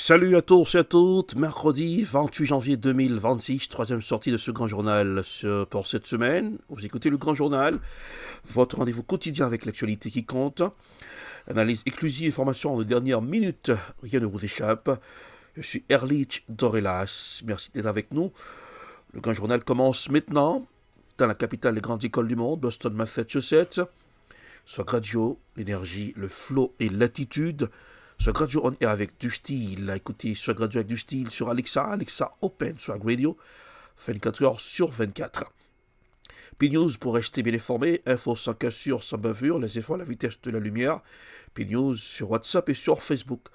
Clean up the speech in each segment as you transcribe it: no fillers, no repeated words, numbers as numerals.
Salut à tous et à toutes, mercredi 28 janvier 2026, troisième sortie de ce grand journal pour cette semaine. Vous écoutez le grand journal, votre rendez-vous quotidien avec l'actualité qui compte. Analyse exclusive, information de dernière minute, rien ne vous échappe. Je suis Erlich Dorelas, merci d'être avec nous. Le grand journal commence maintenant, dans la capitale des grandes écoles du monde, Boston, Massachusetts. Soit radio, l'énergie, le flow et l'attitude. Soit radio on air avec du style. Écoutez, soit radio avec du style sur Alexa Open, soit radio, 24 heures sur 24. P-News pour rester bien informé, info sans cassure, sans bavure, les efforts à la vitesse de la lumière. P-News sur WhatsApp et sur Facebook.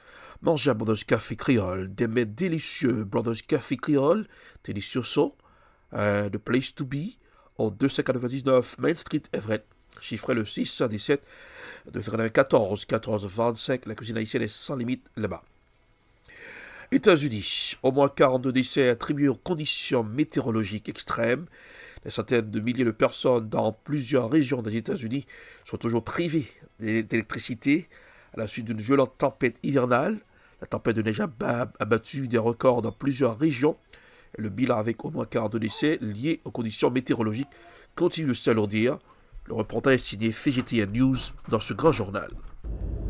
Mangez un Brothers Café Créole, des mets délicieux, Brothers Café Créole, delicioso, the place to be, au 299 Main Street Everett. Chiffrez le 617 294 14 25. La cuisine haïtienne est sans limite là-bas. États-Unis, au moins 42 décès attribués aux conditions météorologiques extrêmes. Des centaines de milliers de personnes dans plusieurs régions des États-Unis sont toujours privées d'électricité à la suite d'une violente tempête hivernale. La tempête de neige a battu des records dans plusieurs régions. Le bilan avec au moins 42 décès liés aux conditions météorologiques continue de s'alourdir. Le reportage est signé FGTN News dans ce grand journal.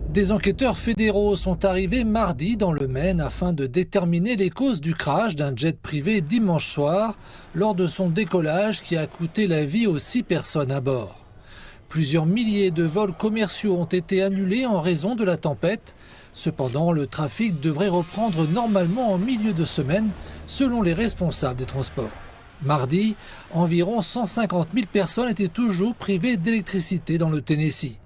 Des enquêteurs fédéraux sont arrivés mardi dans le Maine afin de déterminer les causes du crash d'un jet privé dimanche soir lors de son décollage qui a coûté la vie aux 6 personnes à bord. Plusieurs milliers de vols commerciaux ont été annulés en raison de la tempête. Cependant, le trafic devrait reprendre normalement en milieu de semaine selon les responsables des transports. Mardi, environ 150 000 personnes étaient toujours privées d'électricité dans le Tennessee.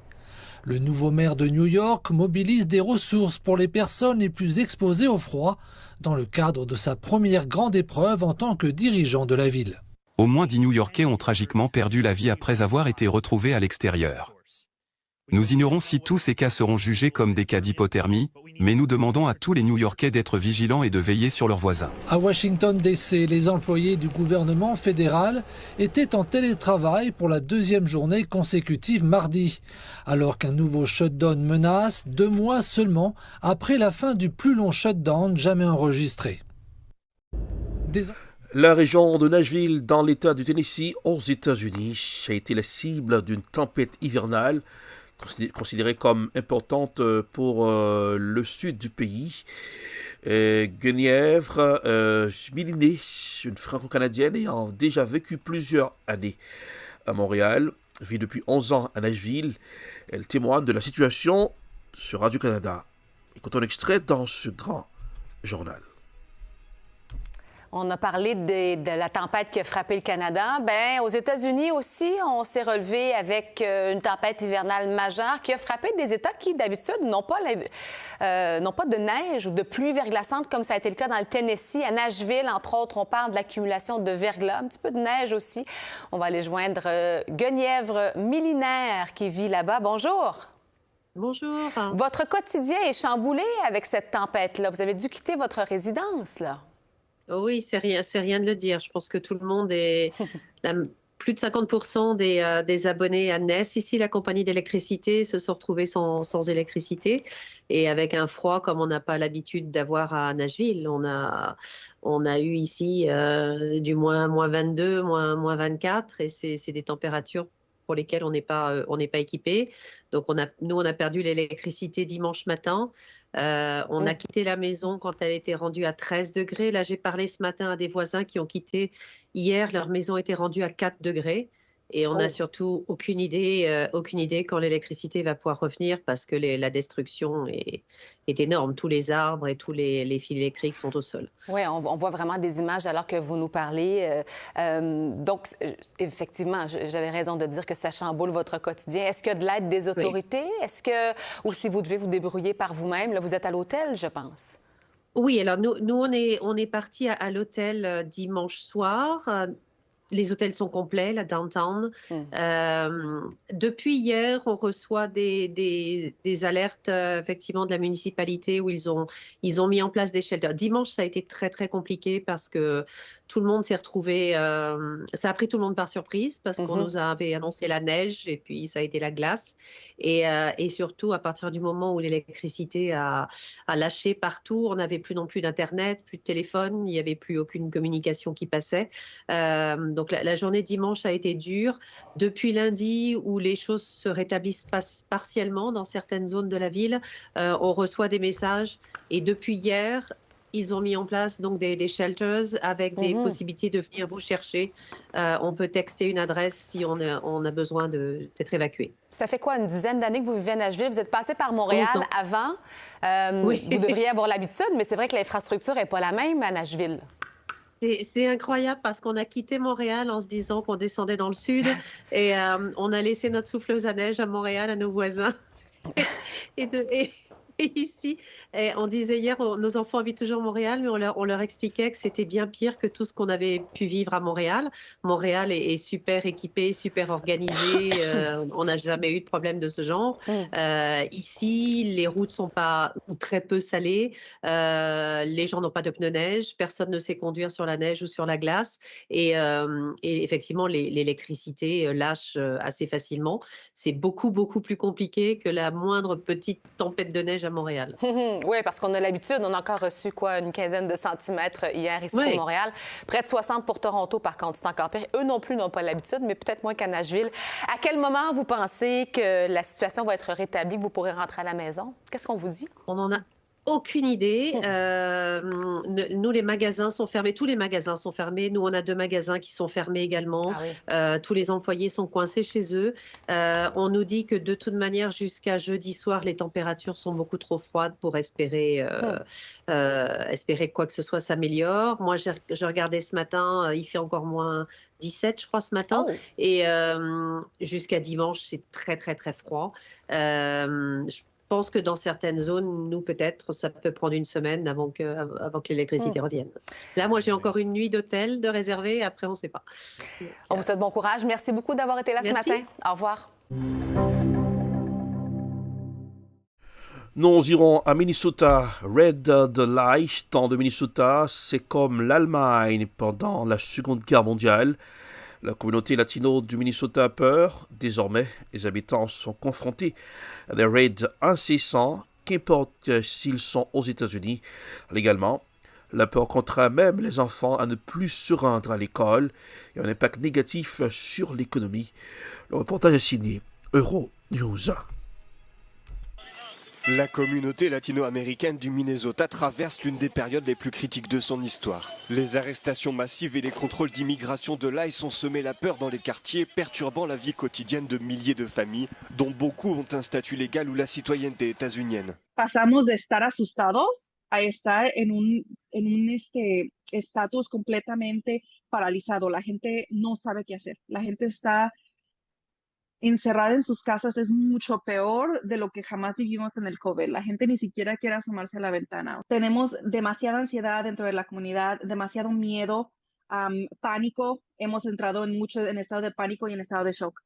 Le nouveau maire de New York mobilise des ressources pour les personnes les plus exposées au froid dans le cadre de sa première grande épreuve en tant que dirigeant de la ville. Au moins 10 New-Yorkais ont tragiquement perdu la vie après avoir été retrouvés à l'extérieur. Nous ignorons si tous ces cas seront jugés comme des cas d'hypothermie, mais nous demandons à tous les New-Yorkais d'être vigilants et de veiller sur leurs voisins. À Washington DC, les employés du gouvernement fédéral étaient en télétravail pour la deuxième journée consécutive mardi, alors qu'un nouveau shutdown menace 2 mois seulement après la fin du plus long shutdown jamais enregistré. La région de Nashville, dans l'État du Tennessee, aux États-Unis, a été la cible d'une tempête hivernale considérée comme importante pour le sud du pays. Guenièvre Millinay, une franco-canadienne ayant déjà vécu plusieurs années à Montréal, vit depuis 11 ans à Nashville. Elle témoigne de la situation sur Radio-Canada. Écoutons un extrait dans ce grand journal. On a parlé de la tempête qui a frappé le Canada. Bien, aux États-Unis aussi, on s'est relevé avec une tempête hivernale majeure qui a frappé des États qui, d'habitude, n'ont pas de neige ou de pluie verglaçante comme ça a été le cas dans le Tennessee. À Nashville, entre autres, on parle de l'accumulation de verglas, un petit peu de neige aussi. On va aller joindre Guenièvre Milinaire qui vit là-bas. Bonjour. Bonjour. Votre quotidien est chamboulé avec cette tempête-là. Vous avez dû quitter votre résidence, là. Oui, c'est rien de le dire. Je pense que tout le monde est... Plus de 50% des abonnés à NES, ici, la compagnie d'électricité, se sont retrouvés sans électricité et avec un froid comme on n'a pas l'habitude d'avoir à Nashville. On a eu ici du moins 22, moins 24 et c'est des températures pour lesquelles on n'est pas équipé. Donc, nous, on a perdu l'électricité dimanche matin. On a quitté la maison quand elle était rendue à 13 degrés. Là, j'ai parlé ce matin à des voisins qui ont quitté hier. Leur maison était rendue à 4 degrés. Et on n'a surtout aucune idée quand l'électricité va pouvoir revenir parce que la destruction est énorme. Tous les arbres et tous les fils électriques sont au sol. Oui, on voit vraiment des images alors que vous nous parlez. Donc, effectivement, j'avais raison de dire que ça chamboule votre quotidien. Est-ce qu'il y a de l'aide des autorités? Oui. Ou si vous devez vous débrouiller par vous-même? Là, vous êtes à l'hôtel, je pense. Oui, alors nous on est partis à l'hôtel dimanche soir. Les hôtels sont complets, la downtown. Depuis hier, on reçoit des alertes effectivement de la municipalité où ils ont mis en place des shelters. Dimanche, ça a été très très compliqué parce que tout le monde s'est retrouvé, ça a pris tout le monde par surprise parce qu'on nous avait annoncé la neige et puis ça a été la glace. Et surtout, à partir du moment où l'électricité a lâché partout, on n'avait plus non plus d'Internet, plus de téléphone, il n'y avait plus aucune communication qui passait. Donc la journée dimanche a été dure. Depuis lundi, où les choses se rétablissent partiellement dans certaines zones de la ville, on reçoit des messages. Et depuis hier, ils ont mis en place donc des shelters avec des possibilités de venir vous chercher. On peut texter une adresse si on a besoin d'être évacué. Ça fait quoi, une dizaine d'années que vous vivez à Nashville? Vous êtes passé par Montréal avant. Oui. Vous devriez avoir l'habitude, mais c'est vrai que l'infrastructure n'est pas la même à Nashville. C'est incroyable parce qu'on a quitté Montréal en se disant qu'on descendait dans le sud et on a laissé notre souffleuse à neige à Montréal, à nos voisins. Et ici, on disait hier, nos enfants habitent toujours Montréal, mais on leur expliquait que c'était bien pire que tout ce qu'on avait pu vivre à Montréal. Montréal est super équipé, super organisé. On n'a jamais eu de problème de ce genre. Ici, les routes sont pas ou très peu salées. Les gens n'ont pas de pneus neige. Personne ne sait conduire sur la neige ou sur la glace. Et effectivement, l'électricité lâche assez facilement. C'est beaucoup, beaucoup plus compliqué que la moindre petite tempête de neige à Montréal. Oui, parce qu'on a l'habitude. On a encore reçu une quinzaine de centimètres hier ici pour Montréal. Près de 60 pour Toronto, par contre, c'est encore pire. Eux non plus n'ont pas l'habitude, mais peut-être moins qu'à Nashville. À quel moment vous pensez que la situation va être rétablie, que vous pourrez rentrer à la maison? Qu'est-ce qu'on vous dit? On en a aucune idée. Nous, les magasins sont fermés. Tous les magasins sont fermés. Nous, on a 2 magasins qui sont fermés également. Tous les employés sont coincés chez eux. On nous dit que de toute manière, jusqu'à jeudi soir, les températures sont beaucoup trop froides pour espérer que quoi que ce soit s'améliore. Moi, je regardais ce matin, il fait encore moins 17, je crois, ce matin. Et jusqu'à dimanche, c'est très, très, très froid. Je pense que dans certaines zones, nous, peut-être, ça peut prendre une semaine avant que l'électricité revienne. Là, moi, j'ai encore une nuit d'hôtel de réserver. Après, on ne sait pas. On vous souhaite bon courage. Merci beaucoup d'avoir été là ce matin. Au revoir. Nous irons à Minnesota. Red Light, dans le Minnesota, c'est comme l'Allemagne pendant la Seconde Guerre mondiale. La communauté latino du Minnesota a peur. Désormais, les habitants sont confrontés à des raids incessants, qu'importe s'ils sont aux États-Unis. Légalement, la peur contraint même les enfants à ne plus se rendre à l'école et un impact négatif sur l'économie. Le reportage est signé Euronews. La communauté latino-américaine du Minnesota traverse l'une des périodes les plus critiques de son histoire. Les arrestations massives et les contrôles d'immigration de l'ICE ont semé la peur dans les quartiers, perturbant la vie quotidienne de milliers de familles, dont beaucoup ont un statut légal ou la citoyenneté états-unienne. Pasamos de estar asustados a estar en un estatus completamente paralizado. La gente no sabe qué hacer. La gente está encerrada en sus casas. Es mucho peor de lo que jamás vivimos en el COVID. La gente ni siquiera quiere asomarse a la ventana. Tenemos demasiada ansiedad dentro de la comunidad, demasiado miedo, pánico. Hemos entrado en estado de pánico y en estado de shock.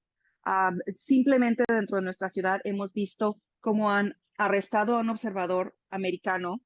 Simplemente dentro de nuestra ciudad hemos visto cómo han arrestado a un observador americano,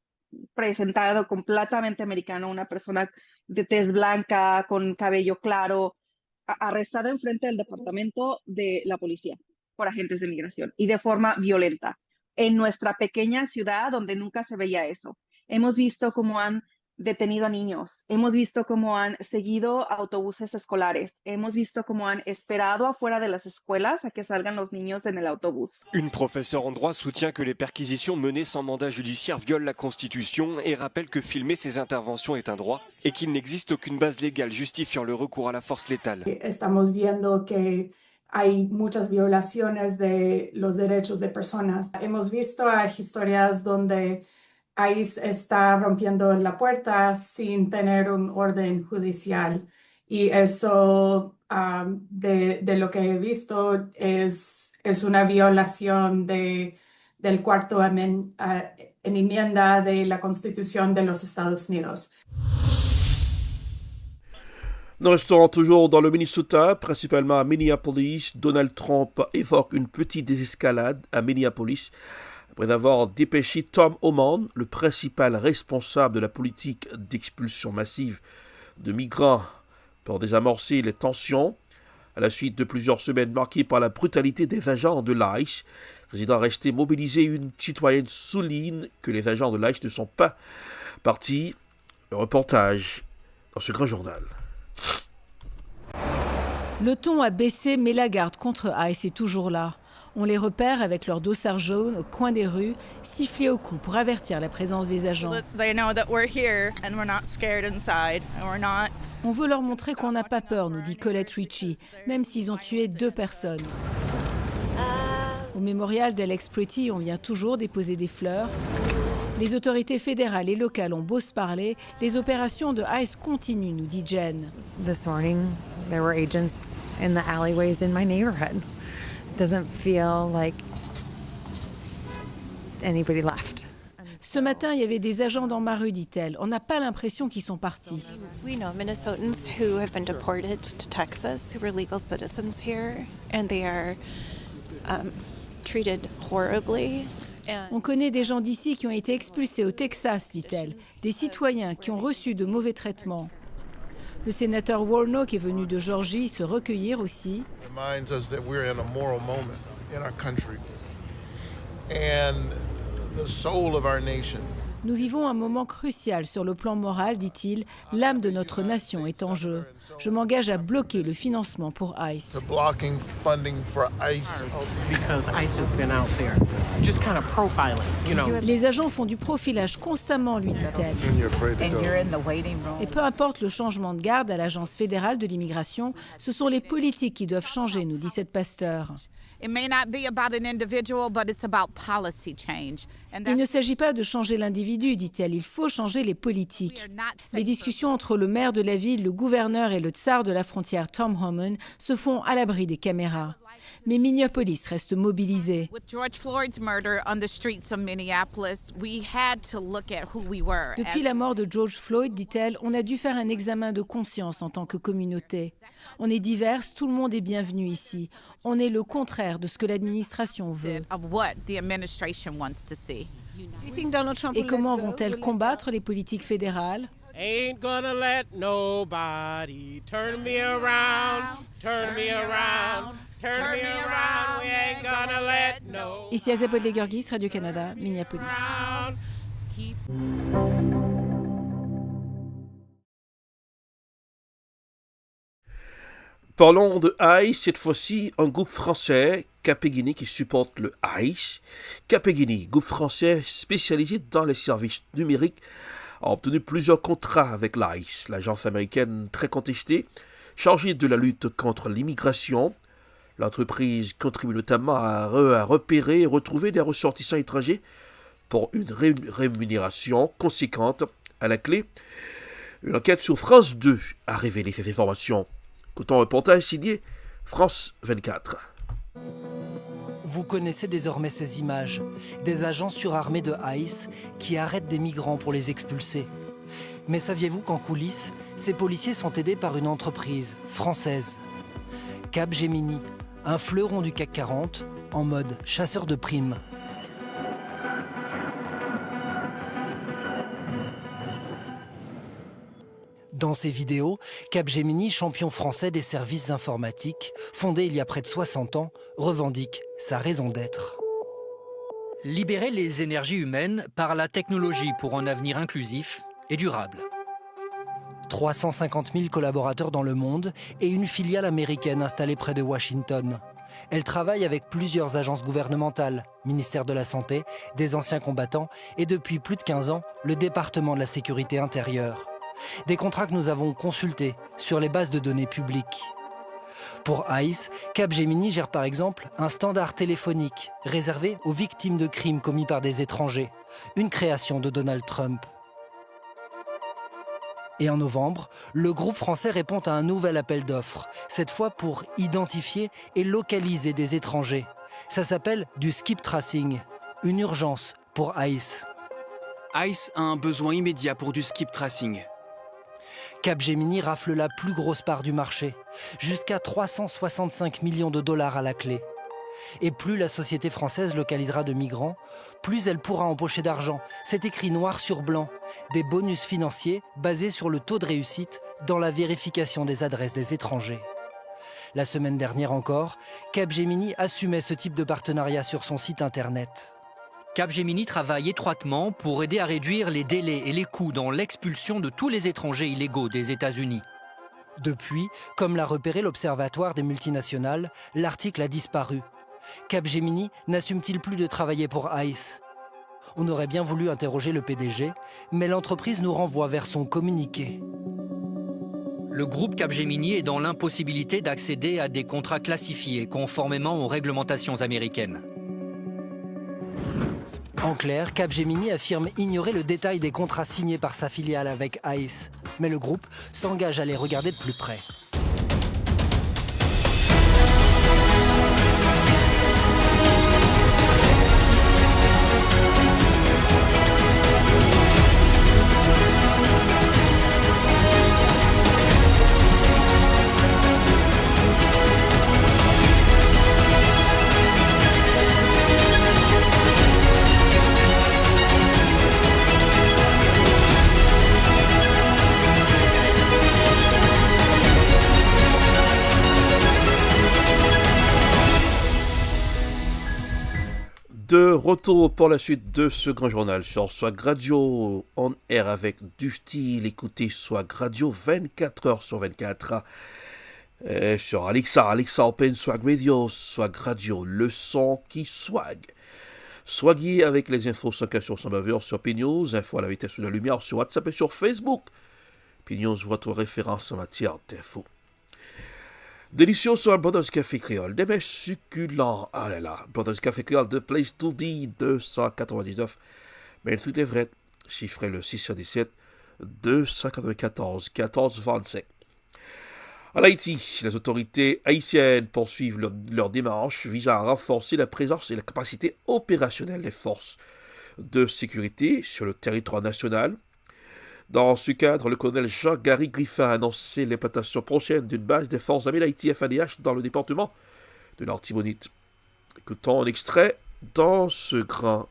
presentado completamente americano, una persona de tez blanca, con cabello claro, arrestada enfrente del departamento de la policía por agentes de migración y de forma violenta. En nuestra pequeña ciudad donde nunca se veía eso. Hemos visto cómo han detenido a niños, hemos visto cómo han seguido autobuses escolares, hemos visto cómo han esperado afuera de las escuelas a que salgan los niños en el autobús. Une professeure en droit soutient que les perquisitions menées sans mandat judiciaire violent la Constitution et rappelle que filmer ces interventions est un droit et qu'il n'existe aucune base légale justifiant le recours à la force létale. Estamos viendo que hay muchas violaciones de los derechos de personas. Hemos visto historias donde ICE está rompiendo la puerta sin tener un orden judicial y eso de lo que he visto es una violación del cuarto enmienda de la Constitución de los Estados Unidos. Nous restons toujours dans le Minnesota, principalement à Minneapolis. Donald Trump évoque une petite désescalade à Minneapolis après avoir dépêché Tom Homan, le principal responsable de la politique d'expulsion massive de migrants pour désamorcer les tensions. À la suite de plusieurs semaines marquées par la brutalité des agents de l'ICE, résidant restés mobilisés, une citoyenne souligne que les agents de l'ICE ne sont pas partis. Le reportage dans ce grand journal. Le ton a baissé, mais la garde contre ICE est toujours là. On les repère avec leurs dossards jaunes au coin des rues, sifflés au cou pour avertir la présence des agents. On veut leur montrer qu'on n'a pas peur, nous dit Colette Ritchie, même s'ils ont tué 2 personnes. Au mémorial d'Alex Pretty, on vient toujours déposer des fleurs. Les autorités fédérales et locales ont beau se parler, les opérations de ICE continuent, nous dit Jen. This morning, there were agents in the alleyways in my neighborhood. It doesn't feel like anybody left. Ce matin, il y avait des agents dans ma rue, dit-elle. On n'a pas l'impression qu'ils sont partis. We know Minnesotans who have been deported to Texas, who were legal citizens here, and they are treated horribly. On connaît des gens d'ici qui ont été expulsés au Texas, dit-elle. Des citoyens qui ont reçu de mauvais traitements. Le sénateur Warnock est venu de Georgie se recueillir aussi. Nous vivons un moment crucial sur le plan moral, dit-il. L'âme de notre nation est en jeu. Je m'engage à bloquer le financement pour ICE. Les agents font du profilage constamment, lui dit-elle. Et peu importe le changement de garde à l'Agence fédérale de l'immigration, ce sont les politiques qui doivent changer, nous dit cette pasteur. Il ne s'agit pas de changer l'individu, dit-elle, il faut changer les politiques. Les discussions entre le maire de la ville, le gouverneur et le tsar de la frontière Tom Homan se font à l'abri des caméras. Mais Minneapolis reste mobilisé. Depuis la mort de George Floyd, dit-elle, on a dû faire un examen de conscience en tant que communauté. On est diverses, tout le monde est bienvenu ici. On est le contraire de ce que l'administration veut. Et comment vont-elles combattre les politiques fédérales ? Ain't gonna let nobody turn me around, turn me around, turn me around. We ain't gonna let no. Ici Azapod Legurgis, Radio-Canada, Minneapolis. Parlons de ICE, cette fois-ci un groupe français, Capegini, qui supporte le ICE. Capegini, groupe français spécialisé dans les services numériques, a obtenu plusieurs contrats avec l'ICE, l'agence américaine très contestée, chargée de la lutte contre l'immigration. L'entreprise contribue notamment à repérer et retrouver des ressortissants étrangers pour une rémunération conséquente. À la clé, une enquête sur France 2 a révélé ces informations. Écoutons un reportage signé France 24. Vous connaissez désormais ces images, des agents surarmés de ICE qui arrêtent des migrants pour les expulser. Mais saviez-vous qu'en coulisses, ces policiers sont aidés par une entreprise française, Capgemini, un fleuron du CAC 40, en mode chasseur de primes. Dans ces vidéos, Capgemini, champion français des services informatiques, fondé il y a près de 60 ans, revendique sa raison d'être. Libérer les énergies humaines par la technologie pour un avenir inclusif et durable. 350 000 collaborateurs dans le monde et une filiale américaine installée près de Washington. Elle travaille avec plusieurs agences gouvernementales, ministère de la Santé, des anciens combattants et depuis plus de 15 ans, le département de la sécurité intérieure. Des contrats que nous avons consultés sur les bases de données publiques. Pour ICE, Capgemini gère par exemple un standard téléphonique réservé aux victimes de crimes commis par des étrangers, une création de Donald Trump. Et en novembre, le groupe français répond à un nouvel appel d'offres, cette fois pour identifier et localiser des étrangers. Ça s'appelle du skip tracing, une urgence pour ICE. ICE a un besoin immédiat pour du skip tracing. Capgemini rafle la plus grosse part du marché, jusqu'à 365 millions de dollars à la clé. Et plus la société française localisera de migrants, plus elle pourra empocher d'argent. C'est écrit noir sur blanc. Des bonus financiers basés sur le taux de réussite dans la vérification des adresses des étrangers. La semaine dernière encore, Capgemini assumait ce type de partenariat sur son site internet. Capgemini travaille étroitement pour aider à réduire les délais et les coûts dans l'expulsion de tous les étrangers illégaux des États-Unis. Depuis, comme l'a repéré l'Observatoire des multinationales, l'article a disparu. Capgemini n'assume-t-il plus de travailler pour ICE ? On aurait bien voulu interroger le PDG, mais l'entreprise nous renvoie vers son communiqué. Le groupe Capgemini est dans l'impossibilité d'accéder à des contrats classifiés conformément aux réglementations américaines. En clair, Capgemini affirme ignorer le détail des contrats signés par sa filiale avec ICE, mais le groupe s'engage à les regarder de plus près. De retour pour la suite de ce grand journal sur Swag Radio on air avec du style. Écoutez Swag Radio 24h/24 sur Alexa Open Swag Radio, Swag Radio, le son qui swag. Swaggy avec les infos sans question sans bavure sur PNews, info à la vitesse de la lumière sur WhatsApp et sur Facebook. PNews, votre référence en matière d'infos. Délicieux sur Brothers Café Créole, des mets succulents. Ah là là, Brothers Café Créole, The Place to Be, 299. Main Street Everett, chiffré le 617 294 1425. En Haïti, les autorités haïtiennes poursuivent leur démarche visant à renforcer la présence et la capacité opérationnelle des forces de sécurité sur le territoire national. Dans ce cadre, le colonel Jean-Gary Griffin a annoncé l'implantation prochaine d'une base des forces armées d'Haïti FADH dans le département de l'Artibonite. Écoutons un extrait dans ce grand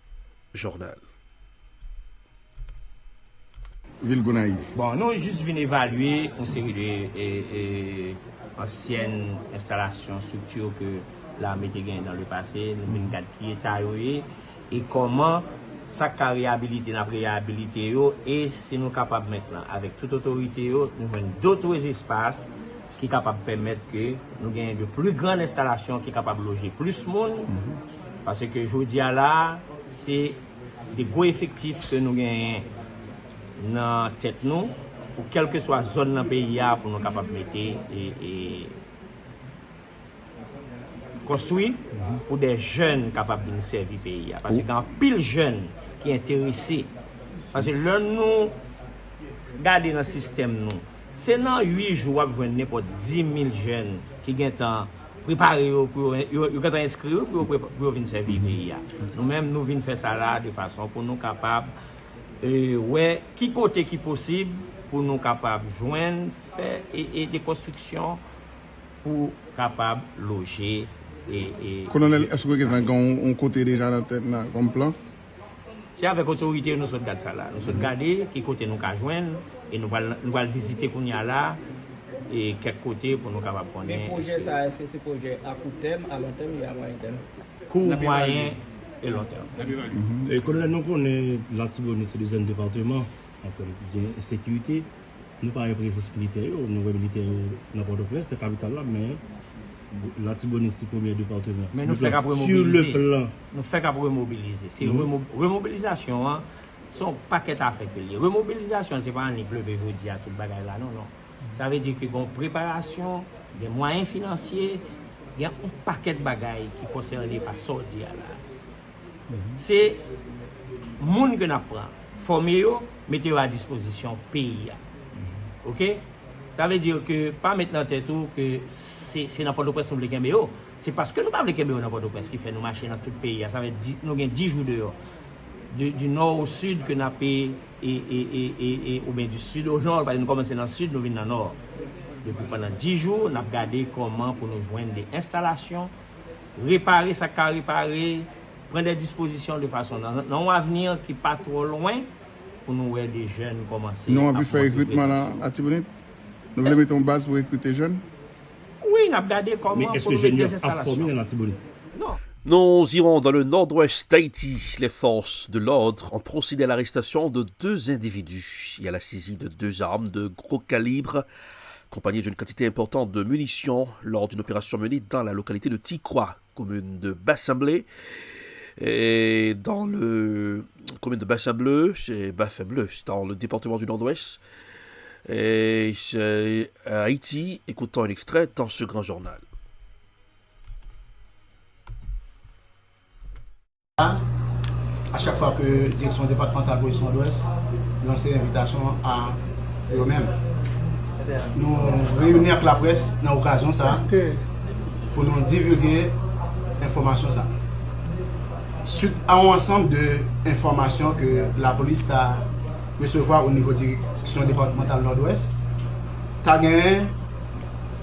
journal. Bon, nous juste venons évaluer une série d'anciennes installations, structures que l'armée a gagnées dans le passé, nous venons regarder qui est arrivé et comment ça a réhabilité, et si nous sommes capables maintenant, avec toute autorité, nous avons d'autres espaces qui sont capables de permettre que nous ayons de plus grandes installations qui sont capables de loger plus de monde. Parce que je dis là, c'est des gros effectifs que nous gagnons dans la tête, nous, pour quelle que soit la zone dans le pays, pour nous capables de mettre et construire pour des jeunes capables de servir le pays. Parce que quand pile jeunes qui sont intéressés, parce que là, nous, regardez dans le système, c'est dans 8 jours, vous avez n'importe 10 000 jeunes qui sont préparés pour inscrire pour venir servir le pays. Nous-mêmes, nous venons faire ça là de façon pour nous capables, qui côté qui possible, pour nous capables de joindre, faire et des constructions pour capables de loger. Colonel, est-ce que vous avez un côté déjà dans tête comme plan? Si avec autorité, nous sommes regardés ça là. Nous sommes regardés qui côté nous pouvons joindre et nous allons visiter qu'on y a là et quel côté pour nous capables de connaître. Le projet, ça, est-ce que c'est projet à court terme, à long terme et à moyen terme? Court, moyen et long terme. Colonel, nous connaissons l'Artibonite, c'est le deuxième département en sécurité. Nous parlons de présence militaire, nous sommes militaires dans Port-au-Prince, c'est la capitale là, mais l'Artibonite, c'est le premier département. Mais nous faisons qu'à remobiliser. Sur le plan. Nous faisons qu'à remobiliser. C'est remobilisation, hein, son paquet à faire. Remobilisation, ce n'est pas un pleuve jeudi à tout le bagage là, non. Ça veut dire que bon préparation, des moyens financiers, il y a un paquet de bagages qui concernent pas sortir là. C'est le monde que nous apprenons, former, mettez à disposition pays. OK? Ça veut dire que, pas maintenant tout que c'est n'importe quoi nous les Kembéo. C'est parce que nous parlons de Kembéo n'importe quoi qui fait nous marcher dans tout le pays. Ça veut dire que nous avons 10 jours dehors. Du nord au sud, que nous avons ou bien du sud au nord, parce que nous commençons dans le sud, nous venons dans le nord. Depuis pendant 10 jours, nous avons regardé comment pour nous joindre des installations, réparer ça qu'a réparé, prendre des dispositions de façon dans un avenir qui n'est pas trop loin pour nous voir des jeunes commencer. Nous avons pu faire recrutement à Tibonite? Nous voulons mettre en base pour recruter les jeunes? Oui, on a regardé comment. Mais est-ce que les jeunes ont formé dans l'Antibonite? Non. Nous irons dans le nord-ouest d'Haïti. Les forces de l'ordre ont procédé à l'arrestation de 2 individus et à la saisie de 2 armes de gros calibre, accompagnées d'une quantité importante de munitions lors d'une opération menée dans la localité de Tikwa, commune de Bassin-Bleu. Et dans le commune de Bassin-Bleu, c'est Bassin-Bleu, c'est dans le département du nord-ouest. Et c'est à Haïti, écoutons un extrait dans ce grand journal. À chaque fois que la direction départementale police nord-ouest lance une invitation à eux-mêmes, nous réunissons avec la presse dans l'occasion ça pour nous divulguer l'information ça. Suite à un ensemble d'informations que la police a recevoir au niveau de la direction départementale nord-ouest, tu as gagné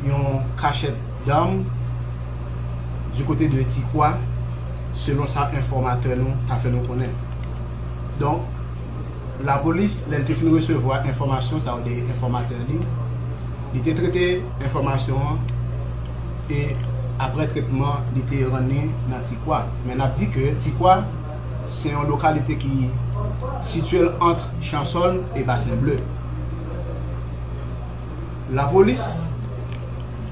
une cachette d'armes du côté de Tikwa, selon ça, informateur nous a fait nous connaître. Donc, la police, elle a fini de recevoir information, ça des informateurs libres. Il était traité l'information et après traitement, il était rendu dans Tikwa. Mais on a dit que Tikwa, c'est une localité qui est située entre Chansol et Bassin-Bleu. La police,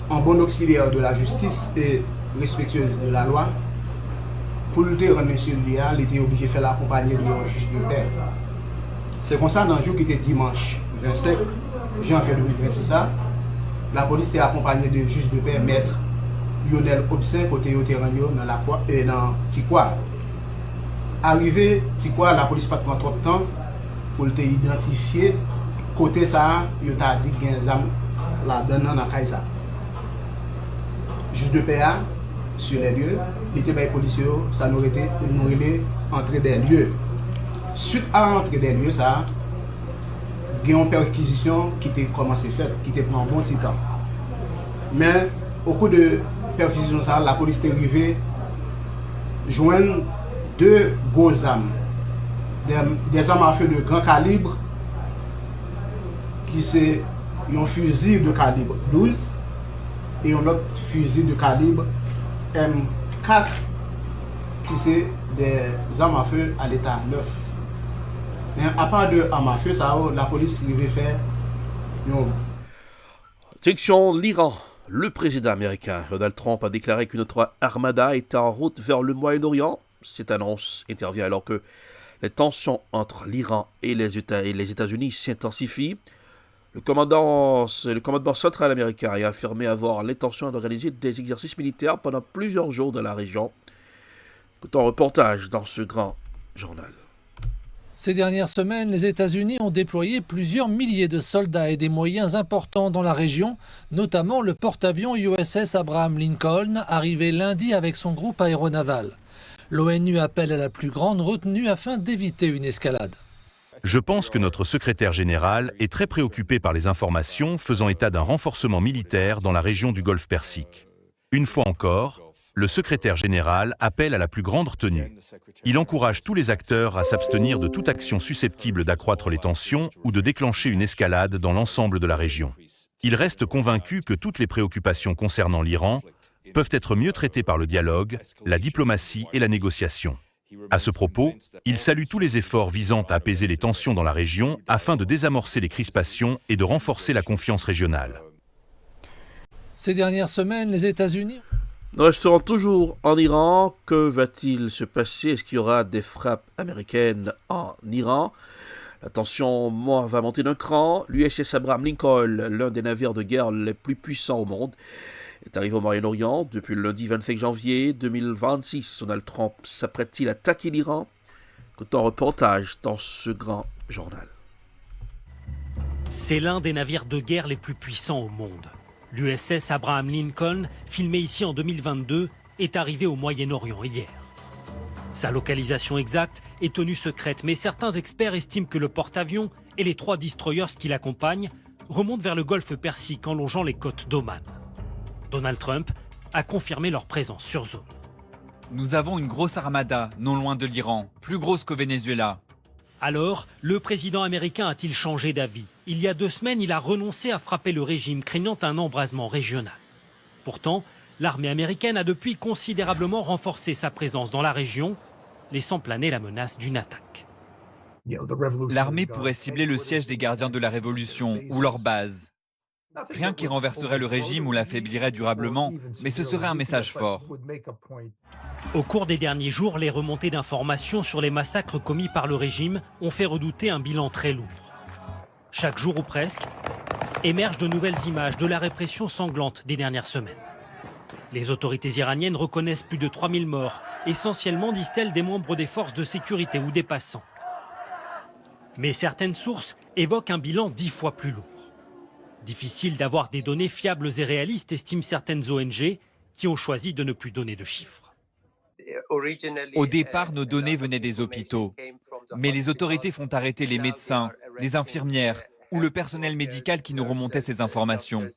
en bon auxiliaire de la justice et respectueuse de la loi, pour lutter contre M. Lia, il était obligé de faire l'accompagner d'un juge de paix. C'est comme ça, dans le jour qui était dimanche 25 janvier 2026, la police était accompagnée de juge de paix, maître Lionel Obsin, côté Yoteranio, dans Tikwa. Arrivé Tikwa, la police pas prend trop de temps pour te identifier côté ça, il t'a dit qu'il y a un la donne dans la ça. Juge de paix sur les lieux, il était pas policier, ça nous était entrée des lieux. Suite à l'entrée des lieux, ça, il y a une perquisition qui était commencé faite, qui était pris un bon petit temps. Mais au cours de perquisition, ça, la police est arrivée joindre 2 grosses armes, des armes à feu de grand calibre, qui c'est un fusil de calibre 12 et un autre fusil de calibre M4, qui c'est des armes à feu à l'état neuf. Mais à part de armes à feu, ça, la police devait faire une... Direction l'Iran. Le président américain Donald Trump a déclaré qu'une autre armada était en route vers le Moyen-Orient. Cette annonce intervient alors que les tensions entre l'Iran et les États-Unis s'intensifient. Le commandement central américain a affirmé avoir l'intention d'organiser des exercices militaires pendant plusieurs jours dans la région. Écoutons un reportage dans ce grand journal. Ces dernières semaines, les États-Unis ont déployé plusieurs milliers de soldats et des moyens importants dans la région, notamment le porte-avions USS Abraham Lincoln, arrivé lundi avec son groupe aéronaval. L'ONU appelle à la plus grande retenue afin d'éviter une escalade. Je pense que notre secrétaire général est très préoccupé par les informations faisant état d'un renforcement militaire dans la région du Golfe Persique. Une fois encore, le secrétaire général appelle à la plus grande retenue. Il encourage tous les acteurs à s'abstenir de toute action susceptible d'accroître les tensions ou de déclencher une escalade dans l'ensemble de la région. Il reste convaincu que toutes les préoccupations concernant l'Iran peuvent être mieux traitées par le dialogue, la diplomatie et la négociation. À ce propos, il salue tous les efforts visant à apaiser les tensions dans la région afin de désamorcer les crispations et de renforcer la confiance régionale. Ces dernières semaines, les États-Unis... Nous resterons toujours en Iran. Que va-t-il se passer? Est-ce qu'il y aura des frappes américaines en Iran? La tension va monter d'un cran. L'USS Abraham Lincoln, l'un des navires de guerre les plus puissants au monde, est arrivé au Moyen-Orient depuis le lundi 25 janvier 2026. Donald Trump s'apprête-t-il à attaquer l'Iran? Écoutons un reportage dans ce grand journal. C'est l'un des navires de guerre les plus puissants au monde. L'USS Abraham Lincoln, filmé ici en 2022, est arrivé au Moyen-Orient hier. Sa localisation exacte est tenue secrète, mais certains experts estiment que le porte-avions et les 3 destroyers qui l'accompagnent remontent vers le golfe Persique en longeant les côtes d'Oman. Donald Trump a confirmé leur présence sur zone. Nous avons une grosse armada non loin de l'Iran, plus grosse qu'au Venezuela. Alors, le président américain a-t-il changé d'avis? Il y a 2 semaines, il a renoncé à frapper le régime, craignant un embrasement régional. Pourtant, l'armée américaine a depuis considérablement renforcé sa présence dans la région, laissant planer la menace d'une attaque. L'armée pourrait cibler le siège des gardiens de la Révolution ou leur base. Rien qui renverserait le régime ou l'affaiblirait durablement, mais ce serait un message fort. Au cours des derniers jours, les remontées d'informations sur les massacres commis par le régime ont fait redouter un bilan très lourd. Chaque jour ou presque, émergent de nouvelles images de la répression sanglante des dernières semaines. Les autorités iraniennes reconnaissent plus de 3000 morts, essentiellement, disent-elles, des membres des forces de sécurité ou des passants. Mais certaines sources évoquent un bilan 10 fois plus lourd. Difficile d'avoir des données fiables et réalistes, estiment certaines ONG qui ont choisi de ne plus donner de chiffres. Au départ, nos données venaient des hôpitaux. Mais les autorités font arrêter les médecins, les infirmières ou le personnel médical qui nous remontait ces informations.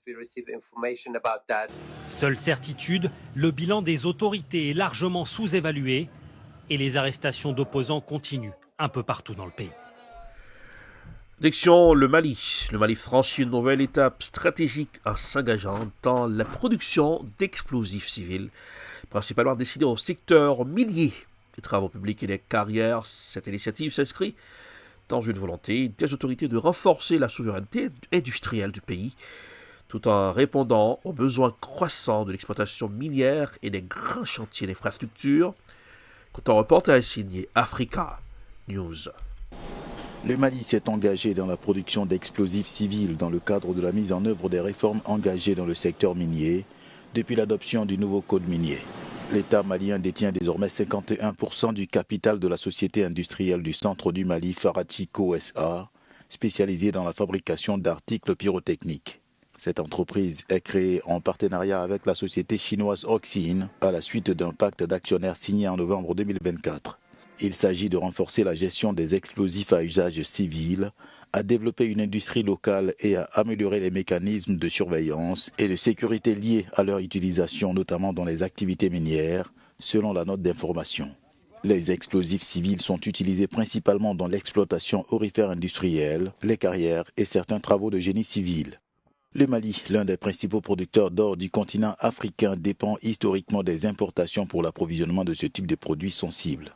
Seule certitude, le bilan des autorités est largement sous-évalué et les arrestations d'opposants continuent un peu partout dans le pays. Direction le Mali. Le Mali franchit une nouvelle étape stratégique en s'engageant dans la production d'explosifs civils, principalement destinés au secteur minier des travaux publics et des carrières. Cette initiative s'inscrit dans une volonté des autorités de renforcer la souveraineté industrielle du pays, tout en répondant aux besoins croissants de l'exploitation minière et des grands chantiers d'infrastructures. Écoutons un reportage signé Africa News. Le Mali s'est engagé dans la production d'explosifs civils dans le cadre de la mise en œuvre des réformes engagées dans le secteur minier depuis l'adoption du nouveau code minier. L'État malien détient désormais 51% du capital de la société industrielle du centre du Mali, Faratico SA, spécialisée dans la fabrication d'articles pyrotechniques. Cette entreprise est créée en partenariat avec la société chinoise Oxin à la suite d'un pacte d'actionnaires signé en novembre 2024. Il s'agit de renforcer la gestion des explosifs à usage civil, à développer une industrie locale et à améliorer les mécanismes de surveillance et de sécurité liés à leur utilisation, notamment dans les activités minières, selon la note d'information. Les explosifs civils sont utilisés principalement dans l'exploitation aurifère industrielle, les carrières et certains travaux de génie civil. Le Mali, l'un des principaux producteurs d'or du continent africain, dépend historiquement des importations pour l'approvisionnement de ce type de produits sensibles.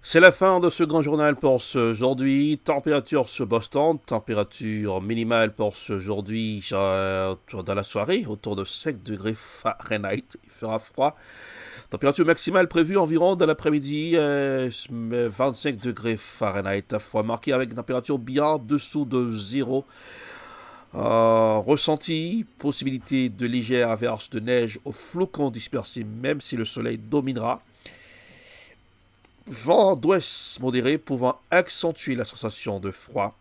C'est la fin de ce grand journal pour aujourd'hui. Température sur Boston, température minimale pour aujourd'hui dans la soirée, autour de 5 degrés Fahrenheit. Il fera froid. Température maximale prévue environ dans l'après-midi, 25 degrés Fahrenheit. Froid marqué avec une température bien en dessous de 0. Ressenti, possibilité de légères averses de neige aux flocons dispersés, même si le soleil dominera. Vent d'ouest modéré pouvant accentuer la sensation de froid.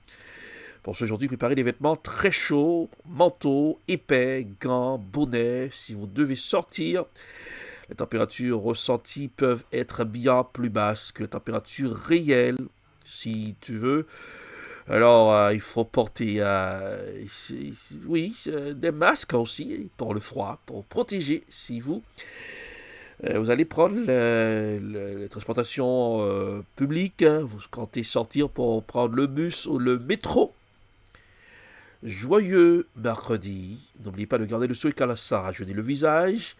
Pour ce aujourd'hui, préparez des vêtements très chauds, manteaux, épais, gants, bonnets. Si vous devez sortir, les températures ressenties peuvent être bien plus basses que les températures réelles, si tu veux. Alors, il faut porter des masques aussi pour le froid, pour protéger si vous allez prendre les transportations publiques, vous comptez sortir pour prendre le bus ou le métro. Joyeux mercredi. N'oubliez pas de garder le sourire car ça rajeunit le visage.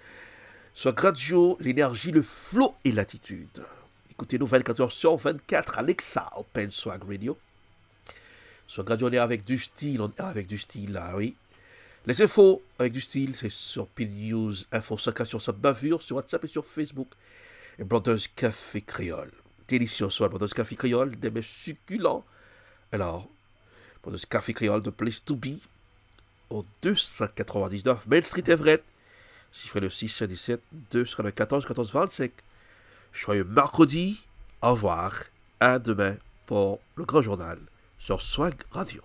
Soit graduaux, l'énergie, le flow et l'attitude. Écoutez-nous 24h/24, Alexa, Open Swag Radio. Soit graduaux, on est avec du style, là, oui. Les infos avec du style, c'est sur Pile News, Info 5 sur sa bavure, sur WhatsApp et sur Facebook. Et Brothers Café Créole. Délicieux soit Brothers Café Créole, des mets succulents. Alors, Brothers Café Créole de Place to Be, au 299 Main Street Everett. Chiffre le 617 2 sera le 14 25. Joyeux mercredi. Au revoir. À demain pour le grand journal sur Swag Radio.